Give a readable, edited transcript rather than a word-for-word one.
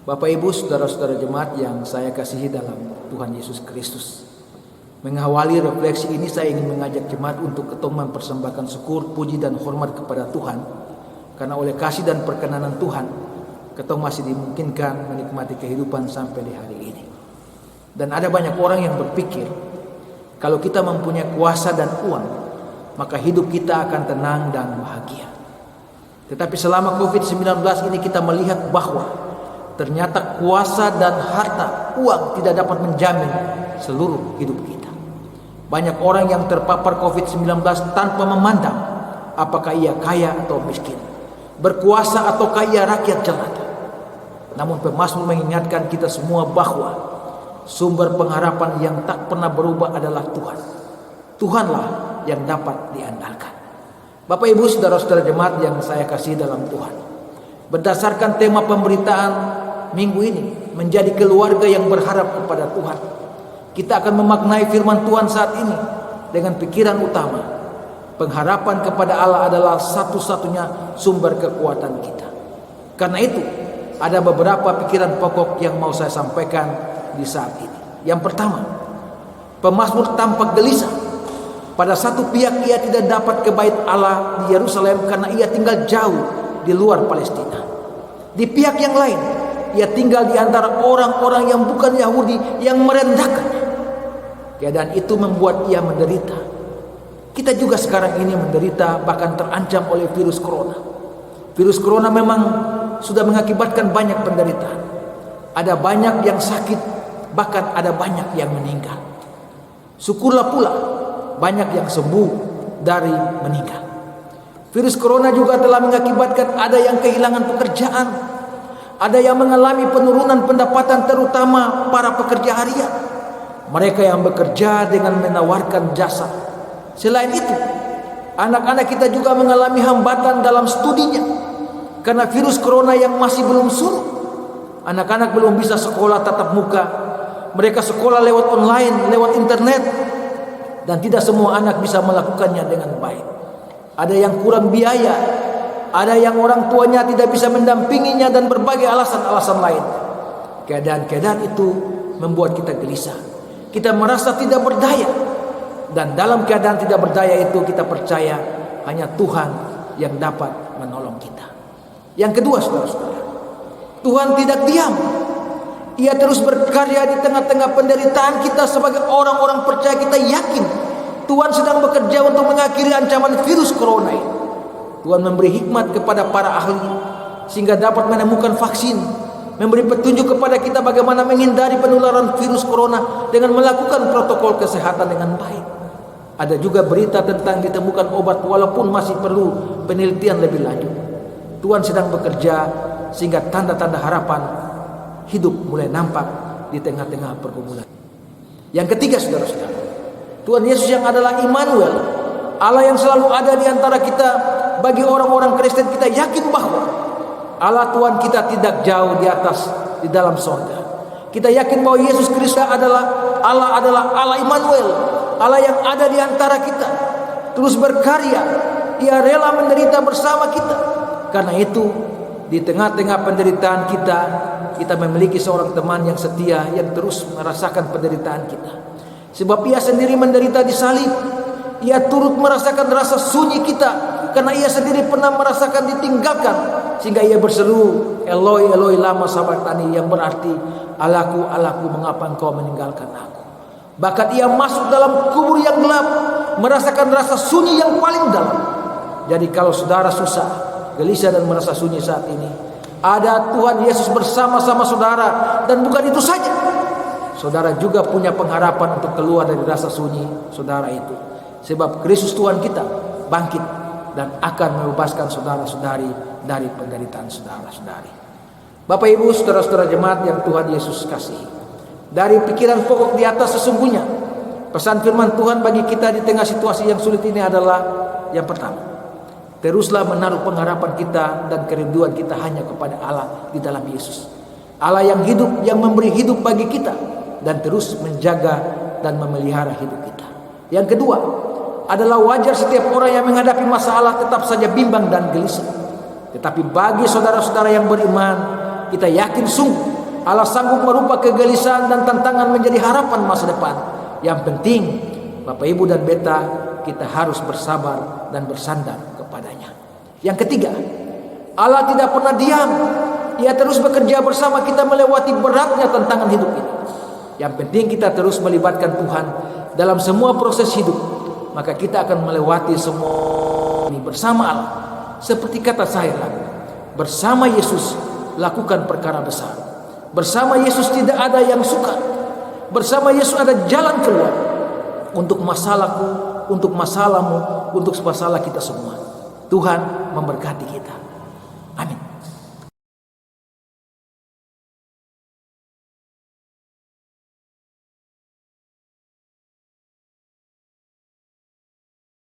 Bapak Ibu, saudara-saudara jemaat yang saya kasihi dalam Tuhan Yesus Kristus. Mengawali refleksi ini saya ingin mengajak jemaat untuk ketemu mempersembahkan syukur, puji dan hormat kepada Tuhan. Karena oleh kasih dan perkenanan Tuhan, ketemu masih dimungkinkan menikmati kehidupan sampai di hari ini. Dan ada banyak orang yang berpikir, kalau kita mempunyai kuasa dan uang, maka hidup kita akan tenang dan bahagia. Tetapi selama COVID-19 ini kita melihat bahwa ternyata kuasa dan harta, uang tidak dapat menjamin seluruh hidup kita. Banyak orang yang terpapar COVID-19 tanpa memandang apakah ia kaya atau miskin, berkuasa ataukah ia rakyat jelata. Namun pemazmur mengingatkan kita semua bahwa sumber pengharapan yang tak pernah berubah adalah Tuhan. Tuhanlah yang dapat diandalkan. Bapak Ibu, saudara-saudara jemaat yang saya kasih dalam Tuhan, berdasarkan tema pemberitaan minggu ini, menjadi keluarga yang berharap kepada Tuhan, kita akan memaknai firman Tuhan saat ini dengan pikiran utama. Pengharapan kepada Allah adalah satu-satunya sumber kekuatan kita. Karena itu, ada beberapa pikiran pokok yang mau saya sampaikan di saat ini. Yang pertama, pemazmur tampak gelisah. Pada satu pihak ia tidak dapat ke bait Allah di Yerusalem karena ia tinggal jauh di luar Palestina. Di pihak yang lain, ia tinggal di antara orang-orang yang bukan Yahudi yang merendahkannya. Keadaan itu membuat ia menderita. Kita juga sekarang ini menderita, bahkan terancam oleh virus corona. Virus corona memang sudah mengakibatkan banyak penderitaan. Ada banyak yang sakit, bahkan ada banyak yang meninggal. Syukurlah pula banyak yang sembuh dari meninggal. Virus corona juga telah mengakibatkan ada yang kehilangan pekerjaan, ada yang mengalami penurunan pendapatan, terutama para pekerja harian, mereka yang bekerja dengan menawarkan jasa. Selain itu, anak-anak kita juga mengalami hambatan dalam studinya karena virus corona yang masih belum surut. Anak-anak belum bisa sekolah tatap muka, mereka sekolah lewat online, lewat internet, dan tidak semua anak bisa melakukannya dengan baik. Ada yang kurang biaya, ada yang orang tuanya tidak bisa mendampinginya, dan berbagai alasan-alasan lain. Keadaan-keadaan itu membuat kita gelisah. Kita merasa tidak berdaya. Dan dalam keadaan tidak berdaya itu kita percaya hanya Tuhan yang dapat menolong kita. Yang kedua, saudara-saudara, Tuhan tidak diam. Ia terus berkarya di tengah-tengah penderitaan kita. Sebagai orang-orang percaya, kita yakin Tuhan sedang bekerja untuk mengakhiri ancaman virus corona ini. Tuhan memberi hikmat kepada para ahli sehingga dapat menemukan vaksin, memberi petunjuk kepada kita bagaimana menghindari penularan virus corona dengan melakukan protokol kesehatan dengan baik. Ada juga berita tentang ditemukan obat walaupun masih perlu penelitian lebih lanjut. Tuhan sedang bekerja sehingga tanda-tanda harapan hidup mulai nampak di tengah-tengah pergumulan. Yang ketiga, saudara-saudara, Tuhan Yesus yang adalah Immanuel, Allah yang selalu ada di antara kita. Bagi orang-orang Kristen, kita yakin bahwa Allah Tuhan kita tidak jauh di atas, di dalam sorga. Kita yakin bahwa Yesus Kristus adalah Allah Immanuel, Allah yang ada di antara kita, terus berkarya. Ia rela menderita bersama kita. Karena itu, di tengah-tengah penderitaan kita memiliki seorang teman yang setia, yang terus merasakan penderitaan kita. Sebab ia sendiri menderita di salib. Ia turut merasakan rasa sunyi kita, karena ia sendiri pernah merasakan ditinggalkan. Sehingga ia berseru, Eloi, Eloi, lama sabachthani, yang berarti, Allahku, Allahku, mengapa engkau meninggalkan aku. Bahkan ia masuk dalam kubur yang gelap, merasakan rasa sunyi yang paling dalam. Jadi kalau saudara susah, gelisah dan merasa sunyi saat ini, ada Tuhan Yesus bersama-sama saudara. Dan bukan itu saja, saudara juga punya pengharapan untuk keluar dari rasa sunyi saudara itu. Sebab Kristus Tuhan kita bangkit dan akan membebaskan saudara-saudari dari penderitaan saudara-saudari. Bapak Ibu, saudara-saudara jemaat yang Tuhan Yesus kasihi, dari pikiran pokok di atas sesungguhnya pesan firman Tuhan bagi kita di tengah situasi yang sulit ini adalah yang pertama, teruslah menaruh pengharapan kita dan kerinduan kita hanya kepada Allah di dalam Yesus. Allah yang hidup, yang memberi hidup bagi kita dan terus menjaga dan memelihara hidup kita. Yang kedua, adalah wajar setiap orang yang menghadapi masalah tetap saja bimbang dan gelisah. Tetapi bagi saudara-saudara yang beriman, kita yakin sungguh Allah sanggup merubah kegelisahan dan tantangan menjadi harapan masa depan. Yang penting, Bapak Ibu dan Beta, kita harus bersabar dan bersandar kepadanya. Yang ketiga, Allah tidak pernah diam. Ia terus bekerja bersama kita melewati beratnya tantangan hidup ini. Yang penting kita terus melibatkan Tuhan dalam semua proses hidup. Maka kita akan melewati semua ini bersama Allah. Seperti kata saya lagu, bersama Yesus lakukan perkara besar. Bersama Yesus tidak ada yang suka. Bersama Yesus ada jalan keluar. Untuk masalahku, untuk masalahmu, untuk masalah kita semua. Tuhan memberkati kita.